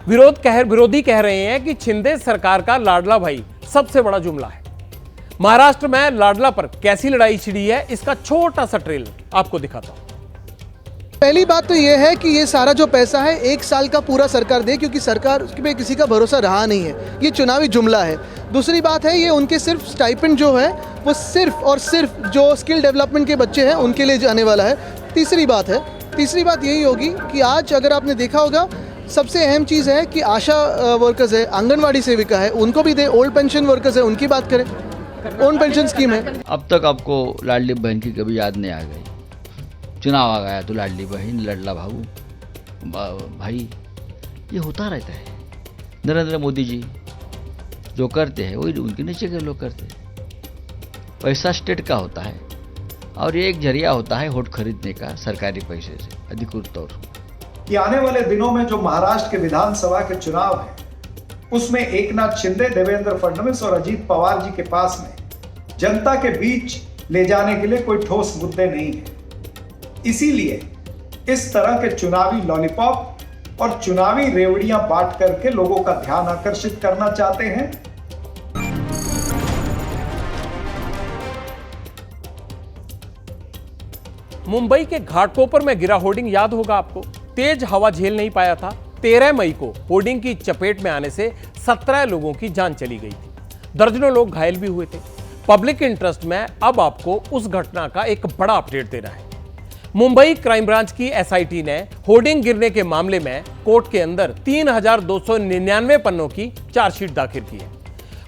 विरोधी कह रहे हैं कि शिंदे सरकार का लाडला भाई सबसे बड़ा जुमला है। महाराष्ट्र में लाडला पर कैसी लड़ाई छिड़ी है, इसका छोटा सा ट्रेलर आपको दिखाता हूं।
पहली बात तो ये है कि ये सारा जो पैसा है 1 साल का पूरा सरकार दे, क्योंकि सरकार पे किसी का भरोसा रहा नहीं है। ये चुनावी जुमला है। दूसरी बात है, ये उनके सिर्फ स्टाइपेंड जो है वो सिर्फ और सिर्फ जो स्किल डेवलपमेंट के बच्चे हैं उनके लिए जाने वाला है। तीसरी बात यही होगी कि आज अगर आपने देखा होगा, सबसे अहम चीज़ है कि आशा वर्कर्स है, आंगनवाड़ी सेविका है, उनको भी दे। ओल्ड पेंशन वर्कर्स है, उनकी बात करें। ओल्ड पेंशन स्कीम है।
अब तक आपको लाडली बहन की कभी याद नहीं आ गई। चुनाव आ गया तो लाडली बहन, लाडला भाई, ये होता रहता है। नरेंद्र मोदी जी जो करते हैं वही उनके नीचे के लोग करते हैं। पैसा स्टेट का होता है और ये एक जरिया होता है वोट खरीदने का सरकारी पैसे से अधिकृत तौर पर।
कि आने वाले दिनों में जो महाराष्ट्र के विधानसभा के चुनाव है उसमें एकनाथ शिंदे, देवेंद्र फडणवीस और अजीत पवार जी के पास में जनता के बीच ले जाने के लिए कोई ठोस मुद्दे नहीं है। इसीलिए इस तरह के चुनावी लॉलीपॉप और चुनावी रेवड़ियां बांट करके लोगों का ध्यान आकर्षित करना चाहते हैं।
मुंबई के घाटकोपर में गिरा होर्डिंग याद होगा आपको। तेज हवा झेल नहीं पाया था। 13 मई को होर्डिंग की चपेट में आने से 17 लोगों की जान चली गई थी। दर्जनों लोग घायल भी हुए थे। पब्लिक इंटरेस्ट में अब आपको उस घटना का एक बड़ा अपडेट देना है। मुंबई क्राइम ब्रांच की एसआईटी ने होर्डिंग गिरने के मामले में कोर्ट के अंदर 3299 पन्नों की चार्जशीट दाखिल की है।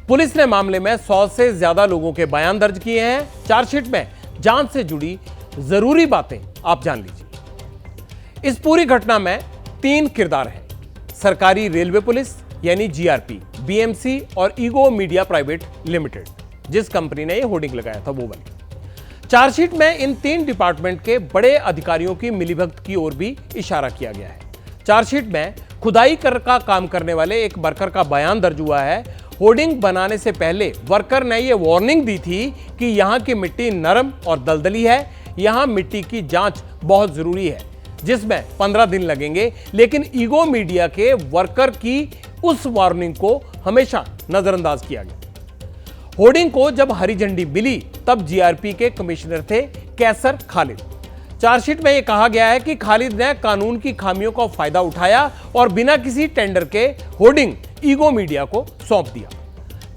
पुलिस ने मामले में 100 से ज्यादा लोगों के बयान दर्ज किए हैं। चार्जशीट में जांच से जुड़ी जरूरी बातें आप जान लीजिए। इस पूरी घटना में 3 किरदार हैं। सरकारी रेलवे पुलिस यानी जीआरपी, बीएमसी और ईगो मीडिया प्राइवेट लिमिटेड, जिस कंपनी ने यह होर्डिंग लगाया था वो वाली। चार्जशीट में इन 3 डिपार्टमेंट के बड़े अधिकारियों की मिलीभगत की ओर भी इशारा किया गया है। चार्जशीट में खुदाई का काम करने वाले एक वर्कर का बयान दर्ज हुआ है। होर्डिंग बनाने से पहले वर्कर ने यह वार्निंग दी थी कि यहां की मिट्टी नरम और दलदली है, यहां मिट्टी की जांच बहुत जरूरी है, जिसमें 15 दिन लगेंगे। लेकिन ईगो मीडिया के वर्कर की उस वार्निंग को हमेशा नजरअंदाज किया गया। होर्डिंग को जब हरी झंडी मिली तब जीआरपी के कमिश्नर थे कैसर खालिद। चार्जशीट में यह कहा गया है कि खालिद ने कानून की खामियों का फायदा उठाया और बिना किसी टेंडर के होर्डिंग ईगो मीडिया को सौंप दिया।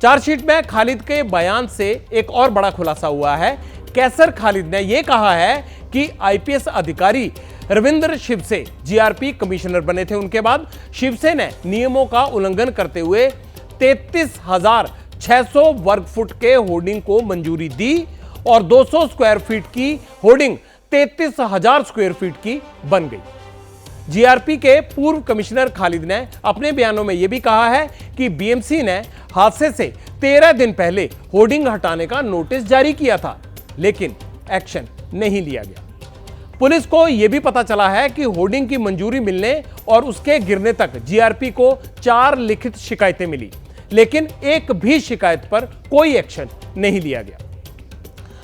चार्जशीट में खालिद के बयान से एक और बड़ा खुलासा हुआ है। कैसर खालिद ने यह कहा है कि आईपीएस अधिकारी रविंद्र शिवसे जीआरपी कमिश्नर बने थे। उनके बाद शिवसे ने नियमों का उल्लंघन करते हुए 33,600 वर्ग फुट के होर्डिंग को मंजूरी दी और 200 स्क्वायर फीट की होर्डिंग 33,000 स्क्वायर फीट की बन गई। जीआरपी के पूर्व कमिश्नर खालिद ने अपने बयानों में यह भी कहा है कि बीएमसी ने हादसे से 13 दिन पहले होर्डिंग हटाने का नोटिस जारी किया था, लेकिन एक्शन नहीं लिया गया। पुलिस को यह भी पता चला है कि होर्डिंग की मंजूरी मिलने और उसके गिरने तक जीआरपी को 4 लिखित शिकायतें मिली, लेकिन एक भी शिकायत पर कोई एक्शन नहीं लिया गया।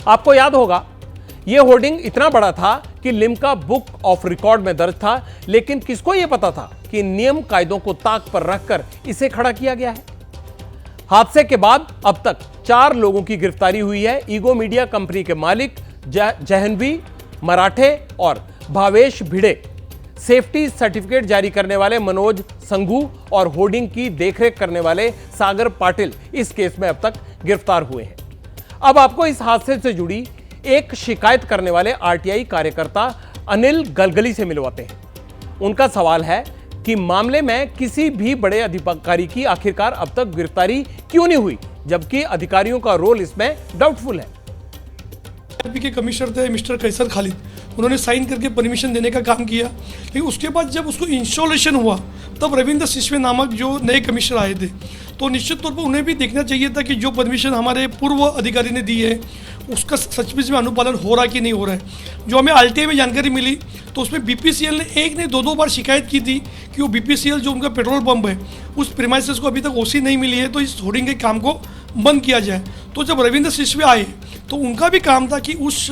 आपको याद होगा, यह होर्डिंग इतना बड़ा था कि लिम्का बुक ऑफ रिकॉर्ड में दर्ज था, लेकिन किसको यह पता था कि नियम कायदों को ताक पर रखकर इसे खड़ा किया गया है। हादसे के बाद अब तक 4 लोगों की गिरफ्तारी हुई है। ईगो मीडिया कंपनी के मालिक जहनवी मराठे और भावेश भिड़े, सेफ्टी सर्टिफिकेट जारी करने वाले मनोज संघू और होर्डिंग की देखरेख करने वाले सागर पाटिल इस केस में अब तक गिरफ्तार हुए हैं। अब आपको इस हादसे से जुड़ी एक शिकायत करने वाले आरटीआई कार्यकर्ता अनिल गलगली से मिलवाते हैं। उनका सवाल है कि मामले में किसी भी बड़े अधिकारी की आखिरकार अब तक गिरफ्तारी क्यों नहीं हुई, जबकि अधिकारियों का रोल इसमें डाउटफुल है।
के कमिश्नर थे मिस्टर कैसर खालिद, उन्होंने साइन करके परमिशन देने का काम किया, लेकिन उसके बाद जब उसको इंस्टॉलेशन हुआ तब रविंद्र शिशवे नामक जो नए कमिश्नर आए थे, तो निश्चित तौर पर उन्हें भी देखना चाहिए था कि जो परमिशन हमारे पूर्व अधिकारी ने दी है उसका सचमुच में अनुपालन हो रहा कि नहीं हो रहा है। जो हमें आरटीआई में जानकारी मिली तो उसमें बीपीसीएल ने एक नहीं 2 बार शिकायत की थी कि वो बीपीसीएल जो उनका पेट्रोल पंप है उस प्रीमाइसेस को अभी तक ओसी नहीं मिली है, तो इस होर्डिंग के काम को बंद किया जाए। तो जब रविंद्र शिशवे आए तो उनका भी काम था कि उस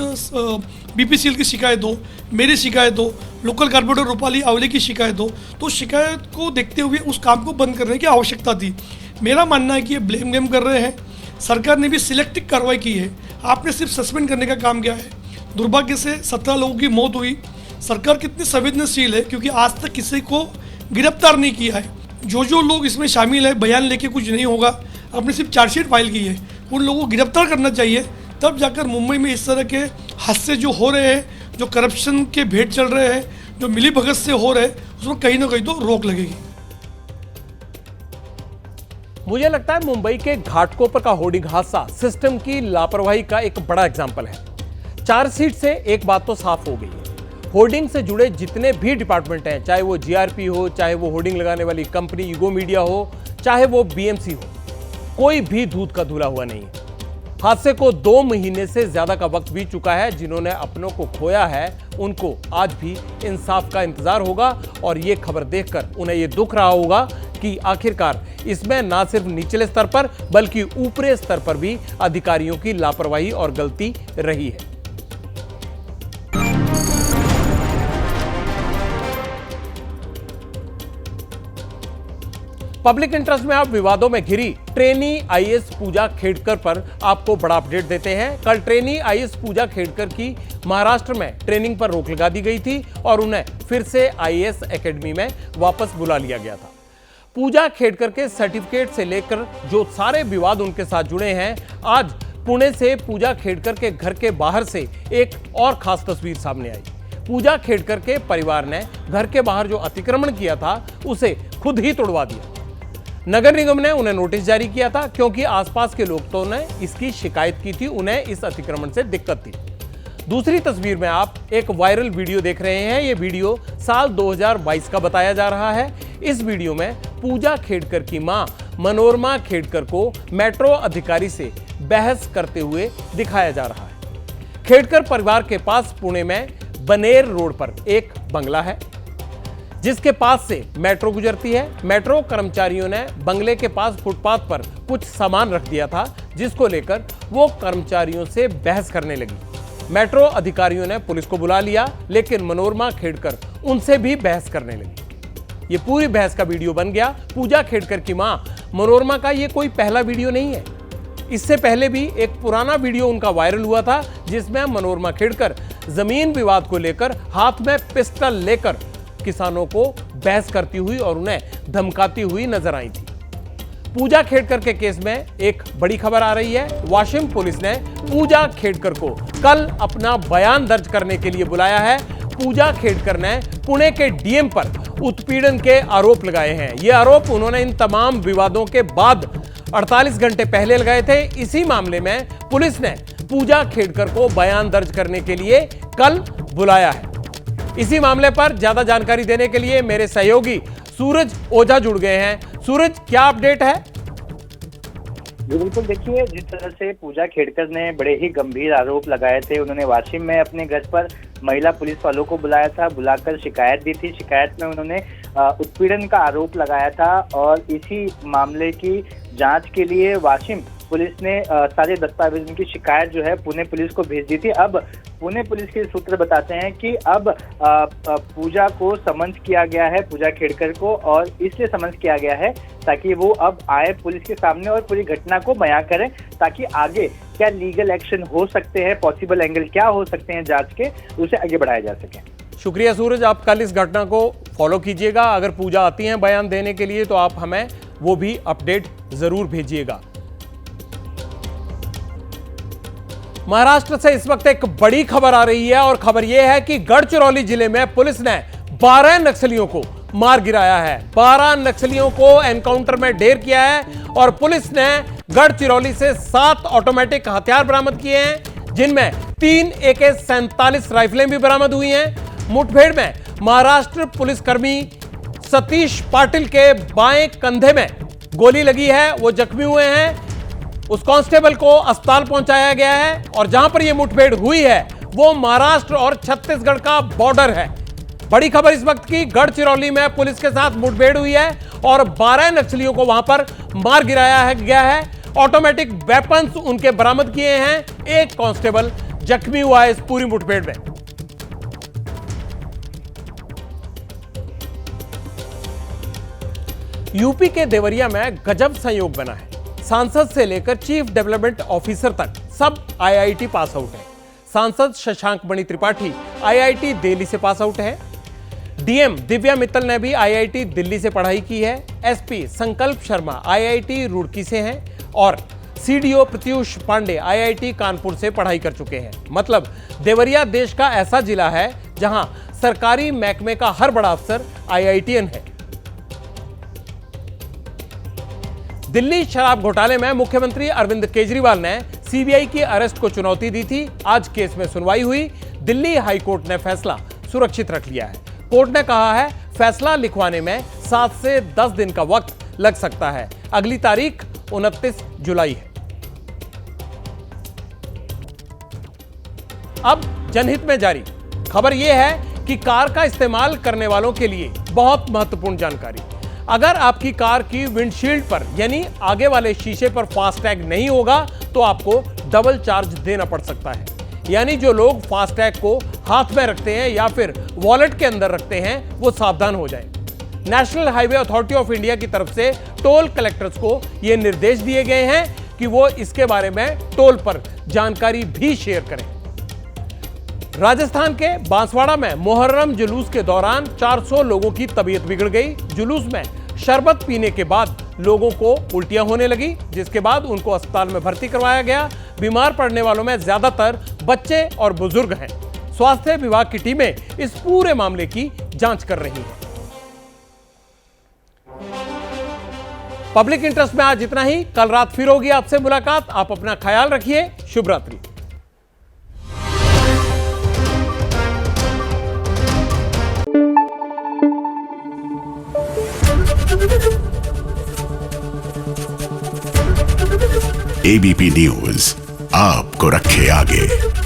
बीपीसीएल की शिकायत हो, मेरी शिकायत हो, लोकल कारपोरेटर रूपाली आवले की शिकायत हो, तो शिकायत को देखते हुए उस काम को बंद करने की आवश्यकता थी। मेरा मानना है कि ये ब्लेम गेम कर रहे हैं। सरकार ने भी सिलेक्टिव कार्रवाई की है, आपने सिर्फ सस्पेंड करने का काम किया है। दुर्भाग्य से 17 लोगों की मौत हुई। सरकार कितनी संवेदनशील है, क्योंकि आज तक किसी को गिरफ्तार नहीं किया है। जो लोग इसमें शामिल है बयान लेके कुछ नहीं होगा, आपने सिर्फ चार्जशीट फाइल की है, उन लोगों को गिरफ्तार करना चाहिए। तब जाकर मुंबई में इस तरह के हादसे जो हो रहे हैं, जो करप्शन के भेंट चल रहे हैं, जो मिलीभगत से हो रहे हैं, उसमें कहीं ना कहीं तो रोक लगेगी।
मुझे लगता है मुंबई के घाटकोपर का होर्डिंग हादसा सिस्टम की लापरवाही का एक बड़ा एग्जाम्पल है। चार्जशीट से एक बात तो साफ हो गई है, होर्डिंग से जुड़े जितने भी डिपार्टमेंट हैं, चाहे वो जीआरपी हो, चाहे वो होर्डिंग लगाने वाली कंपनी ईगो मीडिया हो, चाहे वो बीएमसी हो, कोई भी दूध का धुला हुआ नहीं है। हादसे को 2 महीने से ज्यादा का वक्त बीत चुका है। जिन्होंने अपनों को खोया है उनको आज भी इंसाफ का इंतजार होगा, और ये खबर देखकर उन्हें ये दुख रहा होगा कि आखिरकार इसमें ना सिर्फ निचले स्तर पर बल्कि ऊपरी स्तर पर भी अधिकारियों की लापरवाही और गलती रही है। पब्लिक इंटरेस्ट में आप विवादों में घिरी ट्रेनी आईएएस पूजा खेड़कर पर आपको बड़ा अपडेट देते हैं। कल ट्रेनी आईएएस पूजा खेड़कर की महाराष्ट्र में ट्रेनिंग पर रोक लगा दी गई थी और उन्हें फिर से आईएएस एकेडमी में वापस बुला लिया गया था। पूजा खेड़कर के सर्टिफिकेट से लेकर जो सारे विवाद उनके साथ जुड़े हैं, आज पुणे से पूजा खेड़कर के घर के बाहर से एक और खास तस्वीर सामने आई। पूजा खेड़कर के परिवार ने घर के बाहर जो अतिक्रमण किया था उसे खुद ही तोड़वा दिया। नगर निगम ने उन्हें नोटिस जारी किया था क्योंकि आसपास के लोगों ने इसकी शिकायत की थी, उन्हें इस अतिक्रमण से दिक्कत थी। दूसरी तस्वीर में आप एक वायरल वीडियो देख रहे हैं। यह वीडियो साल 2022 का बताया जा रहा है। इस वीडियो में पूजा खेड़कर की मां मनोरमा खेड़कर को मेट्रो अधिकारी से बहस करते हुए दिखाया जा रहा है। खेड़कर परिवार के पास पुणे में बनेर रोड पर एक बंगला है जिसके पास से मेट्रो गुजरती है। मेट्रो कर्मचारियों ने बंगले के पास फुटपाथ पर कुछ सामान रख दिया था, जिसको लेकर वो कर्मचारियों से बहस करने लगी। मेट्रो अधिकारियों ने पुलिस को बुला लिया, लेकिन मनोरमा खेड़कर उनसे भी बहस करने लगी। ये पूरी बहस का वीडियो बन गया। पूजा खेड़कर की मां मनोरमा का ये कोई पहला वीडियो नहीं है। इससे पहले भी एक पुराना वीडियो उनका वायरल हुआ था जिसमें मनोरमा खेड़कर जमीन विवाद को लेकर हाथ में पिस्टल लेकर किसानों को बहस करती हुई और उन्हें धमकाती हुई नजर आई थी। पूजा खेड़कर के केस में एक बड़ी खबर आ रही है। वाशिम पुलिस ने पूजा खेड़कर को कल अपना बयान दर्ज करने के लिए बुलाया है। पूजा खेड़कर ने पुणे के डीएम पर उत्पीड़न के आरोप लगाए हैं। ये आरोप उन्होंने इन तमाम विवादों के बाद 48 घंटे पहले लगाए थे। इसी मामले में पुलिस ने पूजा खेड़कर को बयान दर्ज करने के लिए कल बुलाया है। इसी मामले पर ज्यादा जानकारी देने के लिए मेरे सहयोगी सूरज ओझा जुड़ गए हैं। सूरज, क्या अपडेट है?
बिल्कुल, देखिए, जिस तरह से पूजा खेड़कर ने बड़े ही गंभीर आरोप लगाए थे, उन्होंने वाशिम में अपने घर पर महिला पुलिस वालों को बुलाया था, बुलाकर शिकायत दी थी। शिकायत में उन्होंने उत्पीड़न का आरोप लगाया था और इसी मामले की जांच के लिए वाशिम पुलिस ने सारे दस्तावेजों की शिकायत जो है पुणे पुलिस को भेज दी थी। अब पुणे पुलिस के सूत्र बताते हैं कि अब पूजा को समन्स किया गया है, पूजा खेड़कर को, और इसलिए समन्स किया गया है ताकि वो अब आए पुलिस के सामने और पूरी घटना को बयां करें, ताकि आगे क्या लीगल एक्शन हो सकते हैं, पॉसिबल एंगल क्या हो सकते हैं जांच के, उसे आगे बढ़ाया जा सके।
शुक्रिया सूरज, आप कल इस घटना को फॉलो कीजिएगा। अगर पूजा आती हैं बयान देने के लिए तो आप हमें वो भी अपडेट जरूर भेजिएगा। महाराष्ट्र से इस वक्त एक बड़ी खबर आ रही है और खबर यह है कि गढ़चिरौली जिले में पुलिस ने 12 नक्सलियों को मार गिराया है। 12 नक्सलियों को एनकाउंटर में ढेर किया है और पुलिस ने गढ़चिरौली से 7 ऑटोमेटिक हथियार बरामद किए हैं, जिनमें 3 AK-47 राइफलें भी बरामद हुई हैं। मुठभेड़ में महाराष्ट्र पुलिसकर्मी सतीश पाटिल के बाएं कंधे में गोली लगी है, वो जख्मी हुए हैं। उस कांस्टेबल को अस्पताल पहुंचाया गया है और जहां पर यह मुठभेड़ हुई है वो महाराष्ट्र और छत्तीसगढ़ का बॉर्डर है। बड़ी खबर इस वक्त की, गढ़चिरौली में पुलिस के साथ मुठभेड़ हुई है और 12 नक्सलियों को वहां पर मार गिराया गया है। ऑटोमेटिक वेपन्स उनके बरामद किए हैं। एक कांस्टेबल जख्मी हुआ है इस पूरी मुठभेड़ में। यूपी के देवरिया में गजब संयोग बना है। सांसद से लेकर चीफ डेवलपमेंट ऑफिसर तक सब आईआईटी पास आउट है। सांसद शशांक मणि त्रिपाठी आईआईटी दिल्ली से पास आउट है। डीएम दिव्या मित्तल ने भी आईआईटी दिल्ली से पढ़ाई की है। एसपी संकल्प शर्मा आईआईटी रुड़की से हैं और सीडीओ प्रत्युष पांडे आईआईटी कानपुर से पढ़ाई कर चुके हैं। मतलब देवरिया देश का ऐसा जिला है जहां सरकारी महकमे का हर बड़ा अफसर आईआईटीएन है। दिल्ली शराब घोटाले में मुख्यमंत्री अरविंद केजरीवाल ने सीबीआई की अरेस्ट को चुनौती दी थी। आज केस में सुनवाई हुई। दिल्ली हाईकोर्ट ने फैसला सुरक्षित रख लिया है। कोर्ट ने कहा है फैसला लिखवाने में 7 से 10 दिन का वक्त लग सकता है। अगली तारीख 29 जुलाई है। अब जनहित में जारी खबर यह है कि कार का इस्तेमाल करने वालों के लिए बहुत महत्वपूर्ण जानकारी। अगर आपकी कार की विंडशील्ड पर यानी आगे वाले शीशे पर फास्टैग नहीं होगा तो आपको डबल चार्ज देना पड़ सकता है। यानी जो लोग फास्टैग को हाथ में रखते हैं या फिर वॉलेट के अंदर रखते हैं वो सावधान हो जाएं। National highway authority of India की तरफ से टोल कलेक्टर्स को ये निर्देश दिए गए हैं कि वो इसके बारे में टोल पर जानकारी भी शेयर करें। राजस्थान के बांसवाड़ा में मुहर्रम जुलूस के दौरान 400 लोगों की तबीयत बिगड़ गई। जुलूस में शरबत पीने के बाद लोगों को उल्टियां होने लगी, जिसके बाद उनको अस्पताल में भर्ती करवाया गया। बीमार पड़ने वालों में ज्यादातर बच्चे और बुजुर्ग हैं। स्वास्थ्य विभाग की टीमें इस पूरे मामले की जांच कर रही हैं। पब्लिक इंटरेस्ट में आज इतना ही। कल रात फिर होगी आपसे मुलाकात। आप अपना ख्याल रखिए। शुभ रात्रि।
एबीपी न्यूज आपको रखे आगे।